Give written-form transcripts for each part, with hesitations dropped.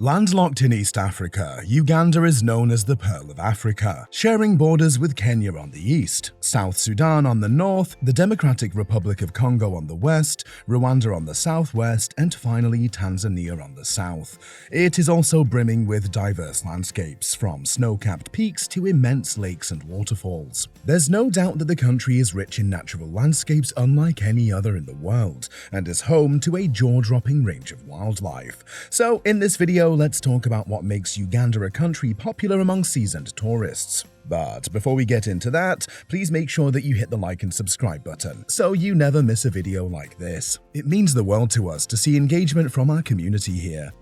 Landlocked in East Africa, Uganda is known as the Pearl of Africa, sharing borders with Kenya on the east, South Sudan on the north, the Democratic Republic of Congo on the west, Rwanda on the southwest, and finally Tanzania on the south. It is also brimming with diverse landscapes, from snow-capped peaks to immense lakes and waterfalls. There's no doubt that the country is rich in natural landscapes unlike any other in the world, and is home to a jaw-dropping range of wildlife. So in this video, let's talk about what makes Uganda a country popular among seasoned tourists. But before we get into that, please make sure that you hit the like and subscribe button so you never miss a video like this. It means the world to us to see engagement from our community here.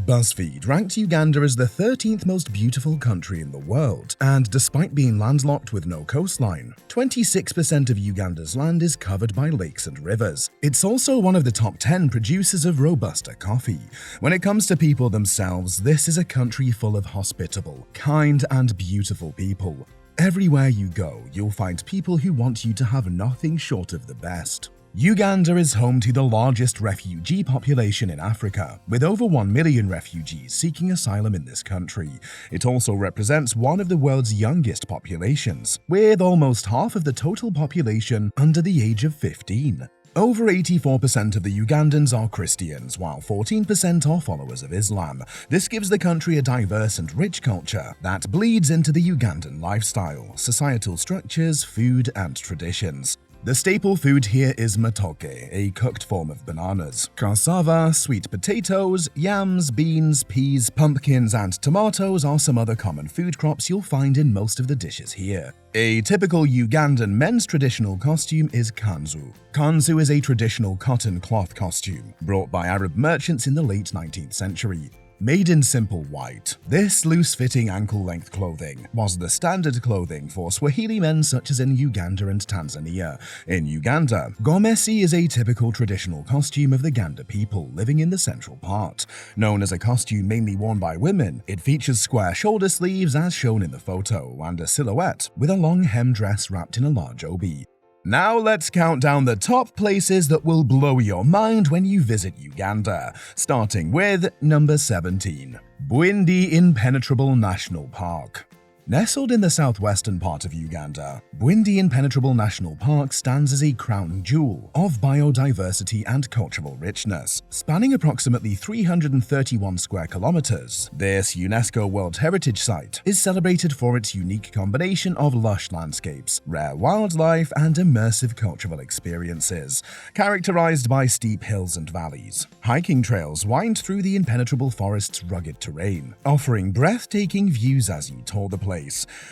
BuzzFeed ranked Uganda as the 13th most beautiful country in the world, and despite being landlocked with no coastline, 26% of Uganda's land is covered by lakes and rivers. It's also one of the top 10 producers of Robusta coffee. When it comes to people themselves, this is a country full of hospitable, kind, and beautiful people. Everywhere you go, you'll find people who want you to have nothing short of the best. Uganda is home to the largest refugee population in Africa, with over 1 million refugees seeking asylum in this country. It also represents one of the world's youngest populations, with almost half of the total population under the age of 15. Over 84% of the Ugandans are Christians, while 14% are followers of Islam. This gives the country a diverse and rich culture that bleeds into the Ugandan lifestyle, societal structures, food, and traditions. The staple food here is matoke, a cooked form of bananas. Cassava, sweet potatoes, yams, beans, peas, pumpkins, and tomatoes are some other common food crops you'll find in most of the dishes here. A typical Ugandan men's traditional costume is kanzu. Kanzu is a traditional cotton cloth costume, brought by Arab merchants in the late 19th century. Made in simple white, this loose-fitting ankle-length clothing was the standard clothing for Swahili men such as in Uganda and Tanzania. In Uganda, gomesi is a typical traditional costume of the Ganda people living in the central part. Known as a costume mainly worn by women, it features square shoulder sleeves as shown in the photo, and a silhouette with a long hem dress wrapped in a large obi. Now let's count down the top places that will blow your mind when you visit Uganda, starting with number 17. Bwindi Impenetrable National Park. Nestled in the southwestern part of Uganda, Bwindi Impenetrable National Park stands as a crown jewel of biodiversity and cultural richness. Spanning approximately 331 square kilometers, this UNESCO World Heritage Site is celebrated for its unique combination of lush landscapes, rare wildlife, and immersive cultural experiences. Characterized by steep hills and valleys, hiking trails wind through the impenetrable forest's rugged terrain, offering breathtaking views as you tour the place.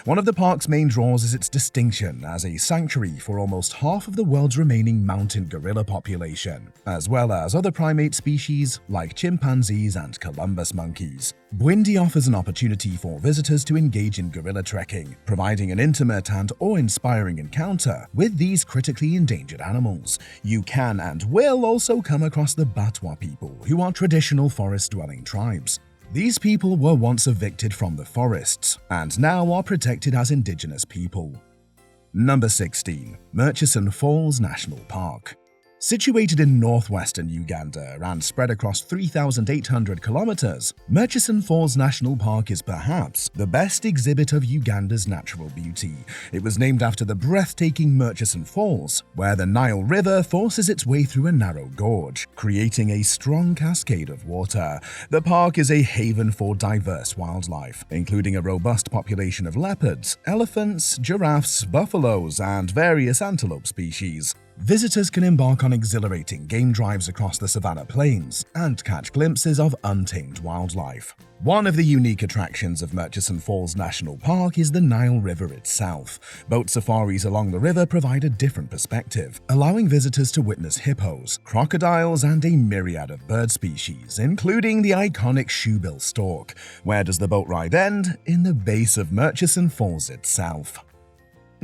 One of the park's main draws is its distinction as a sanctuary for almost half of the world's remaining mountain gorilla population, as well as other primate species like chimpanzees and Columbus monkeys. Bwindi offers an opportunity for visitors to engage in gorilla trekking, providing an intimate and awe-inspiring encounter with these critically endangered animals. You can and will also come across the Batwa people, who are traditional forest-dwelling tribes. These people were once evicted from the forests, and now are protected as indigenous people. Number 16. Murchison Falls National Park. Situated in northwestern Uganda and spread across 3,800 kilometers, Murchison Falls National Park is perhaps the best exhibit of Uganda's natural beauty. It was named after the breathtaking Murchison Falls, where the Nile River forces its way through a narrow gorge, creating a strong cascade of water. The park is a haven for diverse wildlife, including a robust population of leopards, elephants, giraffes, buffaloes, and various antelope species. Visitors can embark on exhilarating game drives across the savanna plains and catch glimpses of untamed wildlife. One of the unique attractions of Murchison Falls National Park is the Nile River itself. Boat safaris along the river provide a different perspective, allowing visitors to witness hippos, crocodiles, and a myriad of bird species, including the iconic shoebill stork. Where does the boat ride end? In the base of Murchison Falls itself.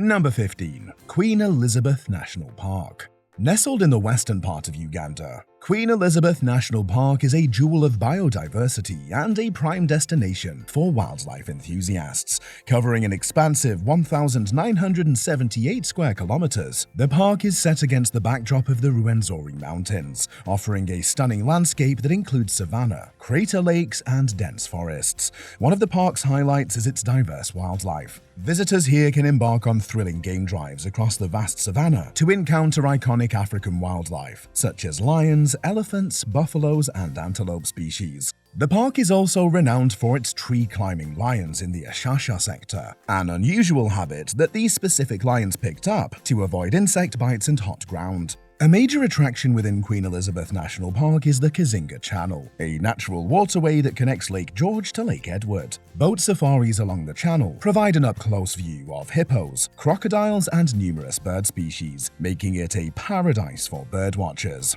Number 15. Queen Elizabeth National Park. Nestled in the western part of Uganda, Queen Elizabeth National Park is a jewel of biodiversity and a prime destination for wildlife enthusiasts. Covering an expansive 1,978 square kilometers, the park is set against the backdrop of the Rwenzori Mountains, offering a stunning landscape that includes savanna, crater lakes, and dense forests. One of the park's highlights is its diverse wildlife. Visitors here can embark on thrilling game drives across the vast savanna to encounter iconic African wildlife, such as lions, elephants, buffaloes, and antelope species. The park is also renowned for its tree-climbing lions in the Ashasha sector, an unusual habit that these specific lions picked up to avoid insect bites and hot ground. A major attraction within Queen Elizabeth National Park is the Kazinga Channel, a natural waterway that connects Lake George to Lake Edward. Boat safaris along the channel provide an up-close view of hippos, crocodiles, and numerous bird species, making it a paradise for birdwatchers.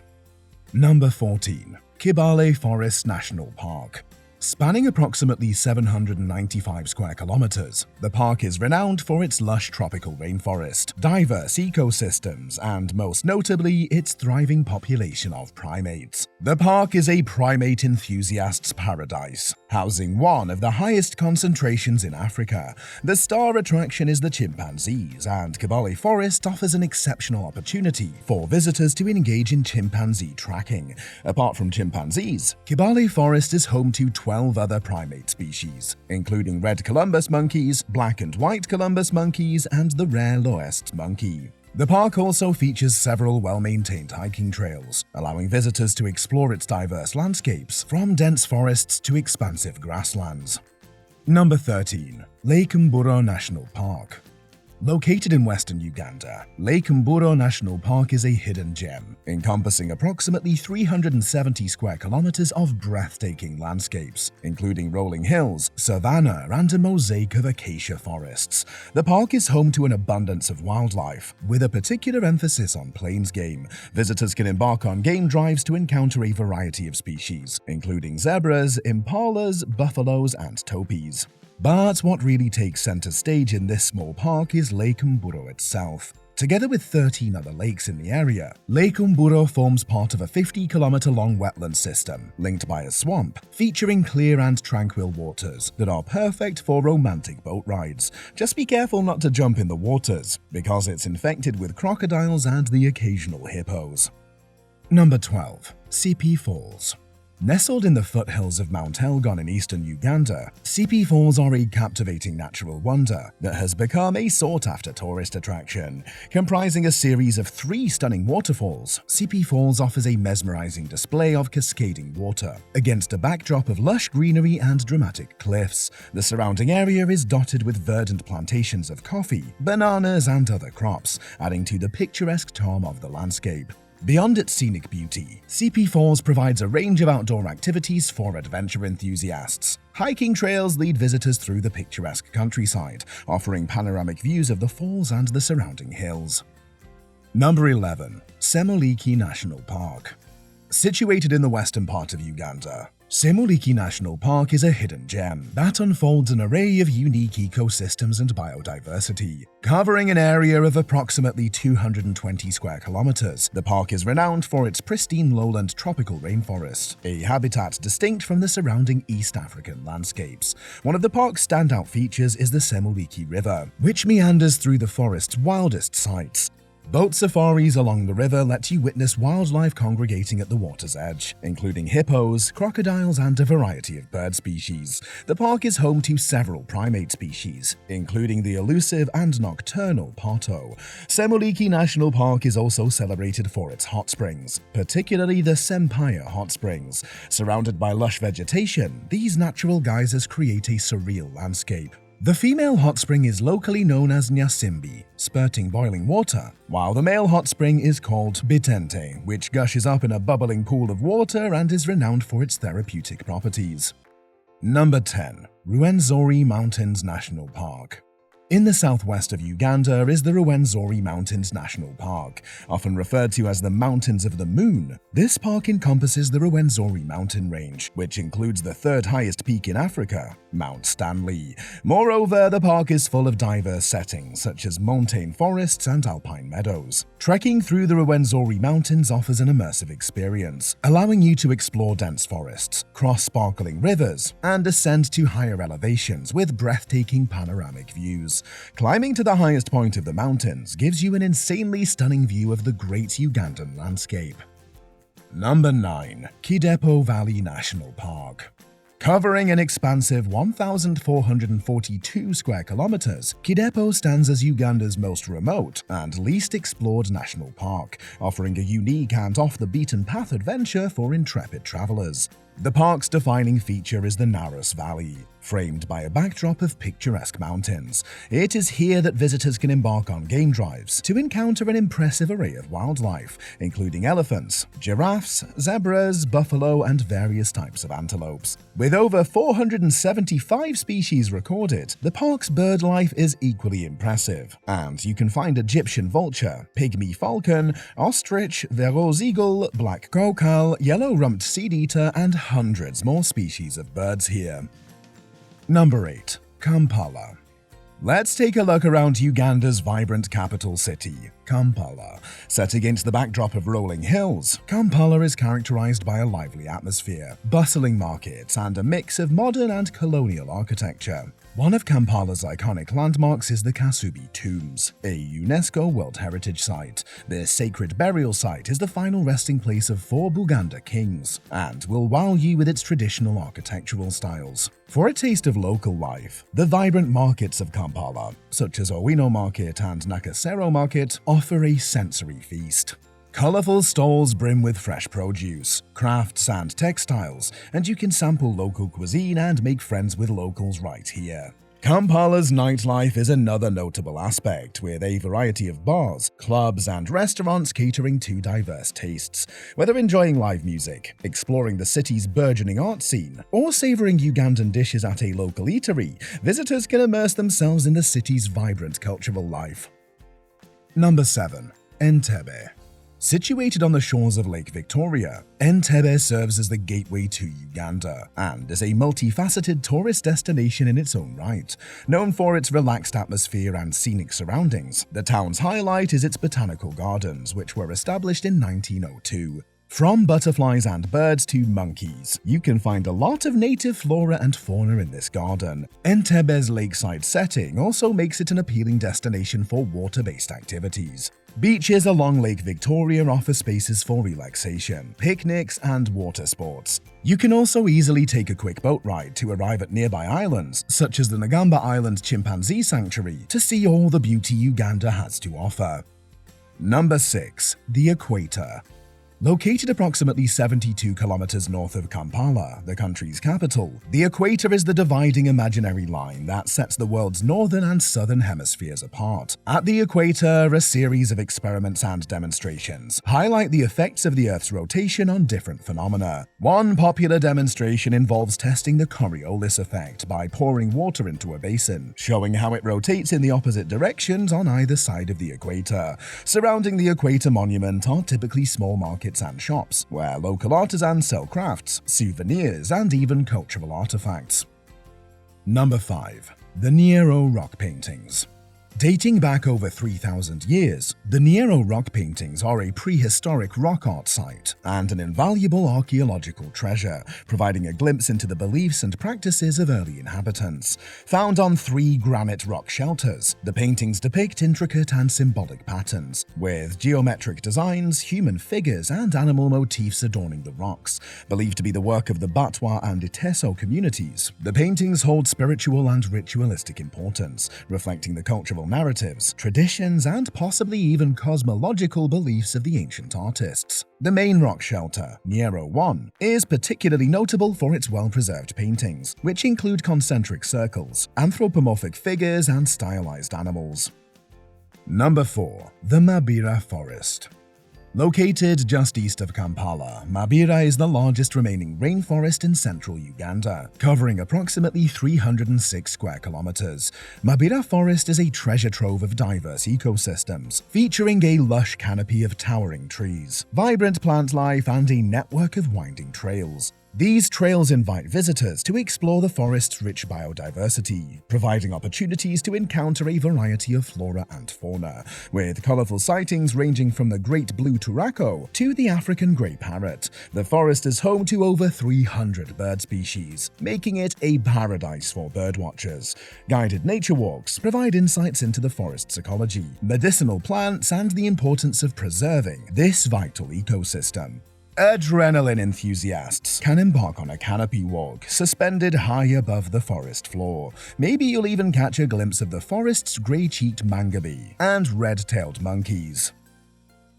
Number 14. Kibale Forest National Park. Spanning approximately 795 square kilometers, the park is renowned for its lush tropical rainforest, diverse ecosystems, and most notably, its thriving population of primates. The park is a primate enthusiast's paradise, housing one of the highest concentrations in Africa. The star attraction is the chimpanzees, and Kibale Forest offers an exceptional opportunity for visitors to engage in chimpanzee tracking. Apart from chimpanzees, Kibale Forest is home to 12 other primate species, including red Columbus monkeys, black and white Columbus monkeys, and the rare Loess monkey. The park also features several well-maintained hiking trails, allowing visitors to explore its diverse landscapes, from dense forests to expansive grasslands. Number 13. Lake Mburo National Park. Located in western Uganda, Lake Mburo National Park is a hidden gem, encompassing approximately 370 square kilometers of breathtaking landscapes, including rolling hills, savanna, and a mosaic of acacia forests. The park is home to an abundance of wildlife, with a particular emphasis on plains game. Visitors can embark on game drives to encounter a variety of species, including zebras, impalas, buffaloes, and topis. But what really takes center stage in this small park is Lake Mburo itself. Together with 13 other lakes in the area, Lake Mburo forms part of a 50-kilometer-long wetland system linked by a swamp, featuring clear and tranquil waters that are perfect for romantic boat rides. Just be careful not to jump in the waters, because it's infected with crocodiles and the occasional hippos. Number 12. Sipi Falls. Nestled in the foothills of Mount Elgon in eastern Uganda, Sipi Falls are a captivating natural wonder that has become a sought-after tourist attraction. Comprising a series of 3 stunning waterfalls, Sipi Falls offers a mesmerizing display of cascading water. Against a backdrop of lush greenery and dramatic cliffs, the surrounding area is dotted with verdant plantations of coffee, bananas, and other crops, adding to the picturesque charm of the landscape. Beyond its scenic beauty, Sipi Falls provides a range of outdoor activities for adventure enthusiasts. Hiking trails lead visitors through the picturesque countryside, offering panoramic views of the falls and the surrounding hills. Number 11. Semuliki National Park. Situated in the western part of Uganda, Semuliki National Park is a hidden gem that unfolds an array of unique ecosystems and biodiversity. Covering an area of approximately 220 square kilometers, the park is renowned for its pristine lowland tropical rainforest, a habitat distinct from the surrounding East African landscapes. One of the park's standout features is the Semuliki River, which meanders through the forest's wildest sites. Boat safaris along the river let you witness wildlife congregating at the water's edge, including hippos, crocodiles, and a variety of bird species. The park is home to several primate species, including the elusive and nocturnal pato. Semuliki National Park is also celebrated for its hot springs, particularly the Sempaya Hot Springs. Surrounded by lush vegetation, these natural geysers create a surreal landscape. The female hot spring is locally known as Nyasimbi, spurting boiling water, while the male hot spring is called Bitente, which gushes up in a bubbling pool of water and is renowned for its therapeutic properties. Number 10. Rwenzori Mountains National Park. In the southwest of Uganda is the Rwenzori Mountains National Park, often referred to as the Mountains of the Moon. This park encompasses the Rwenzori mountain range, which includes the third highest peak in Africa, Mount Stanley. Moreover, the park is full of diverse settings such as montane forests and alpine meadows. Trekking through the Rwenzori Mountains offers an immersive experience, allowing you to explore dense forests, cross sparkling rivers, and ascend to higher elevations with breathtaking panoramic views. Climbing to the highest point of the mountains gives you an insanely stunning view of the great Ugandan landscape. Number 9. Kidepo Valley National Park. Covering an expansive 1,442 square kilometers, Kidepo stands as Uganda's most remote and least explored national park, offering a unique and off-the-beaten-path adventure for intrepid travelers. The park's defining feature is the Nyero Valley, framed by a backdrop of picturesque mountains. It is here that visitors can embark on game drives to encounter an impressive array of wildlife, including elephants, giraffes, zebras, buffalo, and various types of antelopes. With over 475 species recorded, the park's bird life is equally impressive, and you can find Egyptian vulture, pygmy falcon, ostrich, Verreaux's eagle, black growl, yellow-rumped seed-eater, and hundreds more species of birds here. Number 8. Kampala. Let's take a look around Uganda's vibrant capital city, Kampala. Set against the backdrop of rolling hills, Kampala is characterized by a lively atmosphere, bustling markets, and a mix of modern and colonial architecture. One of Kampala's iconic landmarks is the Kasubi Tombs, a UNESCO World Heritage Site. This sacred burial site is the final resting place of 4 Buganda kings and will wow you with its traditional architectural styles. For a taste of local life, the vibrant markets of Kampala, such as Owino Market and Nakasero Market, offer a sensory feast. Colorful stalls brim with fresh produce, crafts, and textiles, and you can sample local cuisine and make friends with locals right here. Kampala's nightlife is another notable aspect, with a variety of bars, clubs, and restaurants catering to diverse tastes. Whether enjoying live music, exploring the city's burgeoning art scene, or savoring Ugandan dishes at a local eatery, visitors can immerse themselves in the city's vibrant cultural life. Number 7. Entebbe. Situated on the shores of Lake Victoria, Entebbe serves as the gateway to Uganda and is a multifaceted tourist destination in its own right. Known for its relaxed atmosphere and scenic surroundings, the town's highlight is its botanical gardens, which were established in 1902. From butterflies and birds to monkeys, you can find a lot of native flora and fauna in this garden. Entebbe's lakeside setting also makes it an appealing destination for water-based activities. Beaches along Lake Victoria offer spaces for relaxation, picnics, and water sports. You can also easily take a quick boat ride to arrive at nearby islands, such as the Ngamba Island Chimpanzee Sanctuary, to see all the beauty Uganda has to offer. Number 6. The Equator. Located approximately 72 kilometers north of Kampala, the country's capital, the equator is the dividing imaginary line that sets the world's northern and southern hemispheres apart. At the equator, a series of experiments and demonstrations highlight the effects of the Earth's rotation on different phenomena. One popular demonstration involves testing the Coriolis effect by pouring water into a basin, showing how it rotates in the opposite directions on either side of the equator. Surrounding the equator monument are typically small markets and shops, where local artisans sell crafts, souvenirs, and even cultural artifacts. Number 5. The Nyero rock paintings. Dating back over 3,000 years, the Nyero rock paintings are a prehistoric rock art site and an invaluable archaeological treasure, providing a glimpse into the beliefs and practices of early inhabitants. Found on 3 granite rock shelters, the paintings depict intricate and symbolic patterns, with geometric designs, human figures, and animal motifs adorning the rocks. Believed to be the work of the Batwa and Iteso communities, the paintings hold spiritual and ritualistic importance, reflecting the cultural narratives, traditions, and possibly even cosmological beliefs of the ancient artists. The main rock shelter, Nyero 1, is particularly notable for its well-preserved paintings, which include concentric circles, anthropomorphic figures, and stylized animals. Number 4. The Mabira Forest. Located just east of Kampala, Mabira is the largest remaining rainforest in central Uganda, covering approximately 306 square kilometers. Mabira Forest is a treasure trove of diverse ecosystems, featuring a lush canopy of towering trees, vibrant plant life, and a network of winding trails. These trails invite visitors to explore the forest's rich biodiversity, providing opportunities to encounter a variety of flora and fauna, with colorful sightings ranging from the great blue turaco to the African grey parrot. The forest is home to over 300 bird species, making it a paradise for birdwatchers. Guided nature walks provide insights into the forest's ecology, medicinal plants, and the importance of preserving this vital ecosystem. Adrenaline enthusiasts can embark on a canopy walk suspended high above the forest floor. Maybe you'll even catch a glimpse of the forest's grey-cheeked mangabe and red-tailed monkeys.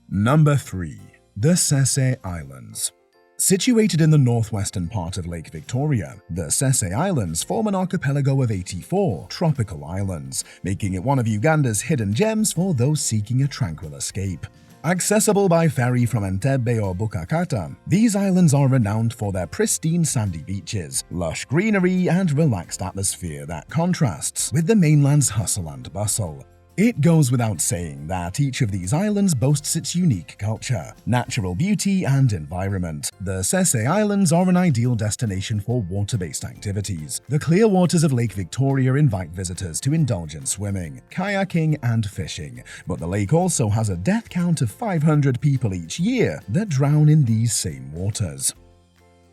Number 3. The Ssese Islands. Situated in the northwestern part of Lake Victoria, the Ssese Islands form an archipelago of 84 tropical islands, making it one of Uganda's hidden gems for those seeking a tranquil escape. Accessible by ferry from Entebbe or Bukakata, these islands are renowned for their pristine sandy beaches, lush greenery, and relaxed atmosphere that contrasts with the mainland's hustle and bustle. It goes without saying that each of these islands boasts its unique culture, natural beauty, and environment. The Ssese Islands are an ideal destination for water-based activities. The clear waters of Lake Victoria invite visitors to indulge in swimming, kayaking, and fishing, but the lake also has a death count of 500 people each year that drown in these same waters.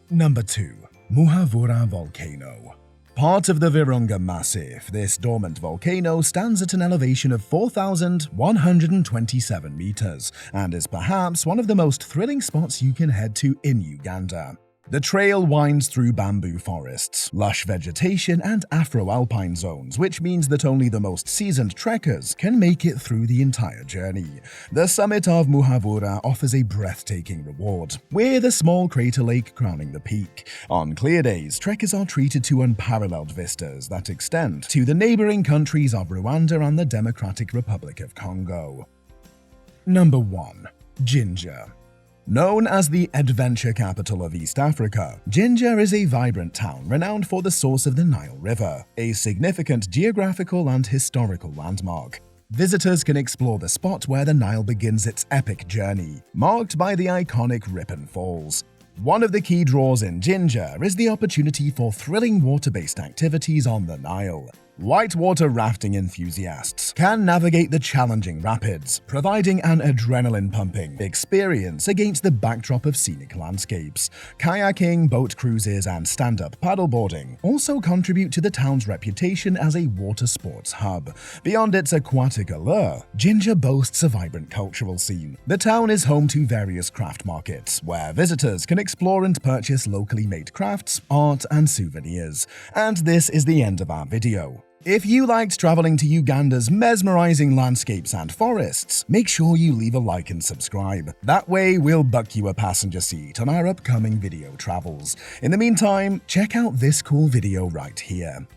Number 2. Muhavura Volcano. Part of the Virunga Massif, this dormant volcano stands at an elevation of 4,127 meters and is perhaps one of the most thrilling spots you can head to in Uganda. The trail winds through bamboo forests, lush vegetation, and Afro-alpine zones, which means that only the most seasoned trekkers can make it through the entire journey. The summit of Muhavura offers a breathtaking reward, with a small crater lake crowning the peak. On clear days, trekkers are treated to unparalleled vistas that extend to the neighboring countries of Rwanda and the Democratic Republic of Congo. Number 1. Jinja. Known as the adventure capital of East Africa, Jinja is a vibrant town renowned for the source of the Nile River, a significant geographical and historical landmark. Visitors can explore the spot where the Nile begins its epic journey, marked by the iconic Ripon Falls. One of the key draws in Jinja is the opportunity for thrilling water-based activities on the Nile. Whitewater rafting enthusiasts can navigate the challenging rapids, providing an adrenaline-pumping experience against the backdrop of scenic landscapes. Kayaking, boat cruises, and stand-up paddleboarding also contribute to the town's reputation as a water sports hub. Beyond its aquatic allure, Jinja boasts a vibrant cultural scene. The town is home to various craft markets, where visitors can explore and purchase locally made crafts, art, and souvenirs. And this is the end of our video. If you liked traveling to Uganda's mesmerizing landscapes and forests, make sure you leave a like and subscribe. That way, we'll book you a passenger seat on our upcoming video travels. In the meantime, check out this cool video right here.